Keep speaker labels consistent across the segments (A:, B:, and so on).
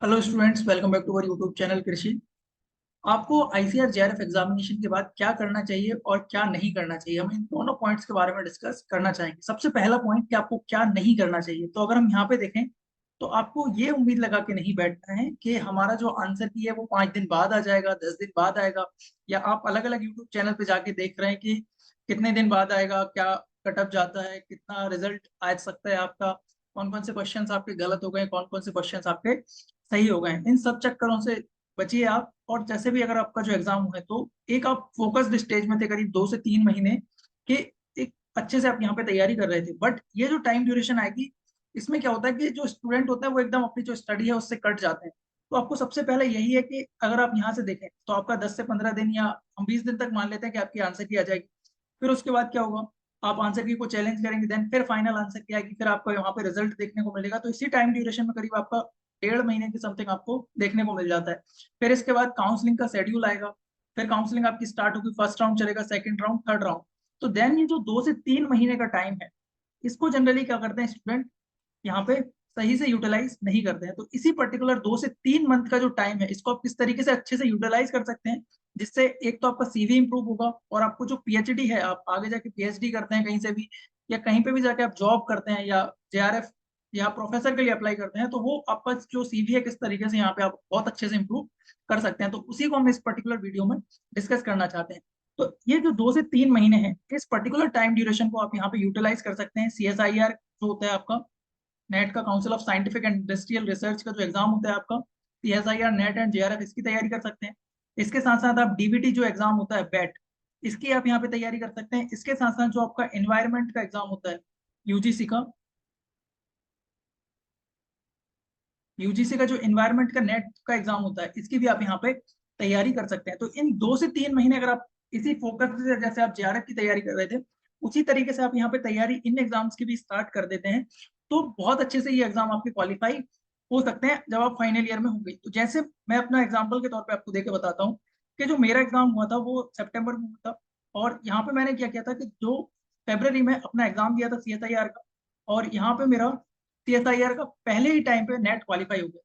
A: Hello students, welcome back to our YouTube channel Krishi. आपको ICR JRF examination के बाद क्या करना चाहिए और क्या नहीं करना चाहिए, हम इन दोनों पॉइंट्स के बारे में डिस्कस करना चाहेंगे। सबसे पहला पॉइंट कि आपको क्या नहीं करना चाहिए। तो अगर हम यहाँ पे देखें तो आपको ये उम्मीद लगा के नहीं बैठना है कि हमारा जो आंसर की है वो 5 दिन बाद आ जाएगा, 10 दिन बाद आएगा, या आप अलग अलग यूट्यूब चैनल पे जाके देख रहे हैं कि कितने दिन बाद आएगा, क्या कटअप जाता है, कितना रिजल्ट आ सकता है आपका, कौन कौन से क्वेश्चंस आपके गलत हो गए, कौन कौन से क्वेश्चंस आपके सही हो गए। इन सब चक्करों से बचिए आप। और जैसे भी अगर आपका जो एग्जाम है तो एक आप फोकस्ड स्टेज में थे करीब 2 से 3 महीने के, एक अच्छे से आप यहाँ पे तैयारी कर रहे थे। बट ये जो टाइम ड्यूरेशन आएगी, इसमें क्या होता है कि जो स्टूडेंट होता है वो एकदम अपनी जो स्टडी है उससे कट जाते हैं। तो आपको सबसे पहले यही है कि अगर आप यहाँ से देखें तो आपका 10 से 15 दिन या हम 20 दिन तक मान लेते हैं कि आपकी आंसर की आ जाएगी। फिर उसके बाद क्या होगा, आप आंसर की को चैलेंज करेंगे, देन फिर फाइनल आंसर की आएगी, फिर आपको यहाँ पे रिजल्ट देखने को मिलेगा। तो इसी टाइम ड्यूरेशन में करीब आपका 1.5 महीने की समथिंग आपको देखने को मिल जाता है। फिर इसके बाद काउंसलिंग का शेड्यूल आएगा, फिर काउंसलिंग आपकी स्टार्ट होगी, फर्स्ट राउंड चलेगा, सेकंड राउंड, थर्ड राउंड। तो देन ये जो 2 से 3 महीने का टाइम है, इसको जनरली क्या करते हैं स्टूडेंट, यहाँ पे सही से यूटिलाइज नहीं करते हैं। तो इसी पर्टिकुलर 2 से 3 मंथ का जो टाइम है, इसको आप किस तरीके से अच्छे से यूटिलाइज कर सकते हैं, जिससे एक तो आपका सीवी इंप्रूव होगा, और आपको जो पीएचडी है, आप आगे जाके पीएचडी करते हैं कहीं से भी, या कहीं पे भी जाके आप जॉब करते हैं, या जेआरएफ या प्रोफेसर के लिए अप्लाई करते हैं, तो वो आपका जो सीवी है किस तरीके से यहाँ पे आप बहुत अच्छे से इंप्रूव कर सकते हैं। तो उसी को हम इस पर्टिकुलर वीडियो में डिस्कस करना चाहते हैं। तो ये जो 2 से 3 महीने हैं, इस पर्टिकुलर टाइम ड्यूरेशन को आप यहाँ पे यूटिलाइज कर सकते हैं। सीएसआईआर जो होता है आपका, नेट का council of scientific and industrial research का जो एग्जाम होता है आपका, सीएसआईआर नेट एंड जेआरएफ, इसकी तैयारी कर सकते हैं। इसके साथ साथ आप डीबीटी जो एग्जाम होता है बैट, इसकी आप यहाँ पे तैयारी कर सकते हैं। इसके साथ साथ जो आपका एनवायरमेंट का एग्जाम होता है यूजीसी का, यूजीसी का जो एनवायरमेंट का नेट का एग्जाम होता है, इसकी भी आप यहाँ पे तैयारी कर सकते हैं। तो इन 2 से 3 महीने अगर आप इसी फोकस से, जैसे आप जेआरएफ की तैयारी कर रहे थे, उसी तरीके से आप यहाँ पे तैयारी इन एग्जाम्स की भी स्टार्ट कर देते हैं, तो बहुत अच्छे से ये एग्जाम आपके क्वालिफाई हो सकते हैं जब आप फाइनल ईयर में होंगे। तो जैसे मैं अपना एग्जाम्पल के तौर पर आपको देके बताता हूँ कि जो मेरा एग्जाम हुआ था वो सितंबर में हुआ था, और यहाँ पे मैंने क्या किया था कि जो फेब्रवरी में अपना एग्जाम दिया था सीएसआईआर का, और यहाँ पे मेरा सीएसआईआर का पहले ही टाइम पे नेट क्वालिफाई हो गया।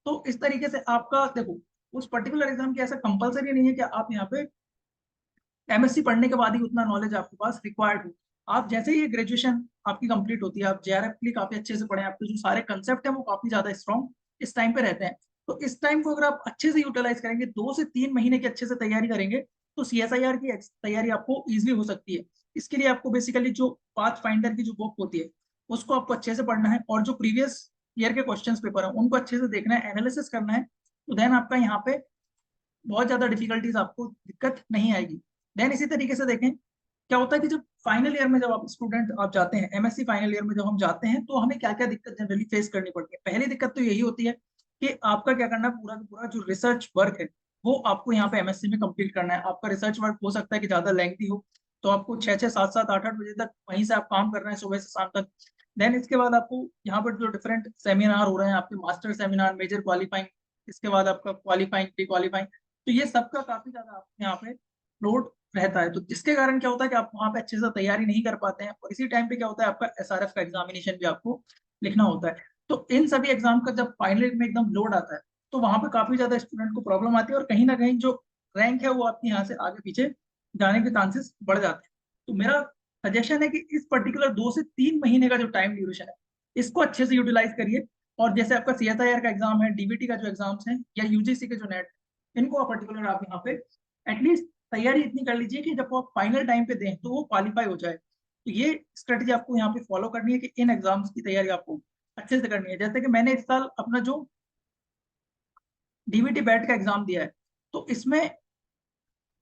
A: तो इस तरीके से आपका देखो, उस पर्टिकुलर एग्जाम की ऐसा कंपलसरी नहीं है कि आप यहाँ पे एमएससी पढ़ने के बाद ही उतना नॉलेज आपके पास रिक्वायर्ड हो। आप जैसे ही ग्रेजुएशन आपकी कंप्लीट होती है, आप जेआरएफ के लिए काफी अच्छे से पढ़े, आपके जो सारे कंसेप्ट है वो काफी ज्यादा स्ट्रॉन्ग इस टाइम पे रहते हैं। तो इस टाइम को अगर आप अच्छे से यूटिलाइज करेंगे, 2 से 3 महीने की अच्छे से तैयारी करेंगे, तो सीएसआईआर की तैयारी आपको इजिली हो सकती है। इसके लिए आपको बेसिकली जो पाथ फाइंडर की जो बुक होती है, उसको आपको अच्छे से पढ़ना है, और जो प्रीवियस ईयर के क्वेश्चन पेपर है उनको अच्छे से देखना है, एनालिसिस करना है। तो देन आपका यहाँ पे बहुत ज्यादा डिफिकल्टीज, आपको दिक्कत नहीं आएगी। देन इसी तरीके से देखें क्या होता है कि जब फाइनल ईयर में, जब आप स्टूडेंट आप जाते हैं एमएससी फाइनल ईयर में, जब हम जाते हैं तो हमें क्या क्या दिक्कत जनरली फेस करनी पड़ती है। पहली दिक्कत तो यही होती है कि आपका क्या करना है, पूरा का पूरा जो रिसर्च वर्क है वो आपको यहाँ पे एमएससी में कंप्लीट करना है। आपका रिसर्च वर्क हो सकता है कि ज्यादा लेंथी हो, तो आपको 6 6 7 7 8 8 बजे तक वहीं से आप काम करना है, सुबह से शाम तक। देन इसके बाद आपको यहाँ पर जो डिफरेंट सेमिनार हो रहे हैं, आपके मास्टर सेमिनार, मेजर क्वालिफाइंग, इसके बाद आपका क्वालिफाइंग, प्री क्वालिफाइंग, तो ये सबका काफी ज्यादा आपके यहाँ पे लोड रहता है। तो जिसके कारण क्या होता है कि आप वहाँ पे अच्छे से तैयारी नहीं कर पाते हैं, और इसी टाइम पे क्या होता है आपका एसआरएफ का एग्जामिनेशन भी आपको लिखना होता है। तो इन सभी एग्जाम का जब फाइनल में एकदम लोड आता है, तो वहां पे काफी ज्यादा स्टूडेंट को प्रॉब्लम आती है, और कहीं ना कहीं जो रैंक है वो आपके यहाँ से आगे पीछे जाने के चांसेस बढ़ जाते हैं। तो मेरा सजेशन है कि इस पर्टिकुलर 2 से 3 महीने का जो टाइम ड्यूरेशन है, इसको अच्छे से यूटिलाइज करिए। और जैसे आपका सीएसआईआर का एग्जाम है, डीबीटी का जो एग्जाम्स हैं, या यूजीसी के जो नेट, इनको पर्टिकुलर आप यहाँ पे एटलीस्ट तैयारी इतनी कर लीजिए कि जब वो आप फाइनल टाइम पे दें तो वो क्वालिफाई हो जाए। तो ये स्ट्रेटजी आपको यहाँ पे फॉलो करनी है कि इन एग्जाम्स की तैयारी आपको अच्छे से करनी है। जैसे कि मैंने इस साल अपना जो डीबीटी बैट का एग्जाम दिया है, तो इसमें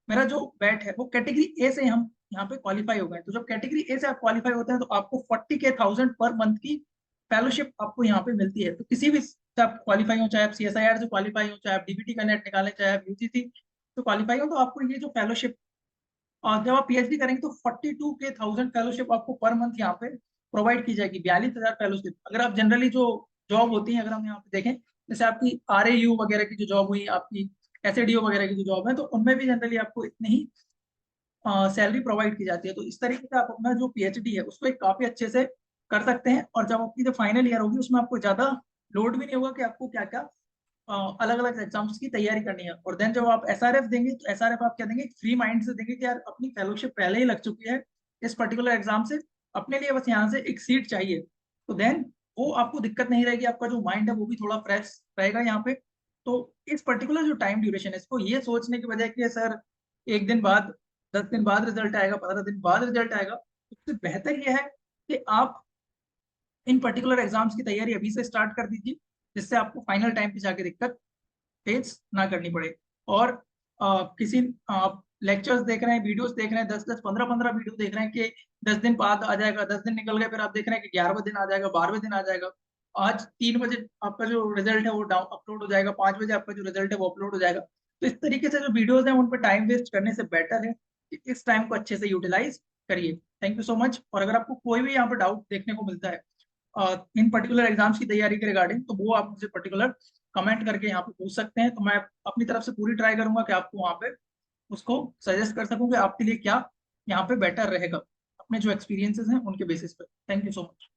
A: मेरा जो बैट है वो कैटेगरी ए से हम यहाँ पे क्वालिफाई हो गए। तो जब कैटेगरी ए से आप क्वालिफाई होते हैं तो आपको 40,000 पर मंथ की फेलोशिप आपको यहाँ पे मिलती है। तो किसी भी से आप क्वालिफाई हो, चाहे आप सीएसआईआर से क्वालिफाई हो, चाहे आप डीबीटी का नेट निकालें, चाहे आप यूजीसी तो क्वालिफाई हो, तो आपको ये जो फेलोशिप, और जब आप पीएचडी करेंगे तो 42,000 फेलोशिप आपको पर मंथ यहाँ पे प्रोवाइड की जाएगी। 42,000 फेलोशिप। अगर आप जनरली जो जॉब होती है, अगर हम यहाँ पे देखें, जैसे आपकी आरएयू वगैरह की जो जॉब हुई, आपकी एसएडीओ वगैरह की जो जॉब है, तो उनमें भी जनरली आपको इतनी ही सैलरी प्रोवाइड की जाती है। तो इस तरीके से आप अपना जो पीएचडी है उसको एक काफी अच्छे से कर सकते हैं, और जब आपकी जो फाइनल ईयर होगी उसमें आपको ज्यादा लोड भी नहीं होगा कि आपको क्या क्या अलग अलग एग्जाम्स की तैयारी करनी है। और देन जब आप एसआरएफ देंगे तो एसआरएफ आप क्या देंगे, फ्री माइंड से देंगे कि यार अपनी फेलोशिप पहले ही लग चुकी है इस पर्टिकुलर एग्जाम से, अपने लिए बस यहाँ से एक सीट चाहिए। तो देन वो आपको दिक्कत नहीं रहेगी, आपका जो माइंड है वो भी थोड़ा फ्रेश रहेगा यहाँ पे। तो इस पर्टिकुलर जो टाइम ड्यूरेशन है, इसको ये सोचने की बजाय कि सर एक दिन बाद, 10 दिन बाद रिजल्ट आएगा, 15 दिन बाद रिजल्ट आएगा, उससे बेहतर यह है कि आप इन पर्टिकुलर एग्जाम्स की तैयारी अभी से स्टार्ट कर दीजिए, जिससे आपको फाइनल टाइम पे जाके दिक्कत फेस ना करनी पड़े। और किसी आप लेक्चर्स देख रहे हैं, वीडियोस देख रहे हैं, 10-10 15-15 वीडियो देख रहे हैं कि 10 दिन बाद आ जाएगा, 10 दिन निकल गए, फिर आप देख रहे हैं कि 11वें दिन आ जाएगा, 12वें दिन आ जाएगा, आज 3 बजे आपका जो रिजल्ट है वो डाउन अपलोड हो जाएगा, 5 बजे आपका जो रिजल्ट है वो अपलोड हो जाएगा। तो इस तरीके से जो वीडियोज हैं उन पर टाइम वेस्ट करने से बेटर है कि इस टाइम को अच्छे से यूटिलाइज करिए। Thank you so much. और अगर आपको कोई भी यहाँ पर डाउट देखने को मिलता है इन पर्टिकुलर एग्जाम्स की तैयारी के रिगार्डिंग, तो वो आप मुझे पर्टिकुलर कमेंट करके यहाँ पे पूछ सकते हैं। तो मैं अपनी तरफ से पूरी ट्राई करूंगा कि आपको वहाँ पे उसको सजेस्ट कर सकूं कि आपके लिए क्या यहाँ पे बेटर रहेगा, अपने जो एक्सपीरियंसेस हैं उनके बेसिस पे। Thank you so much.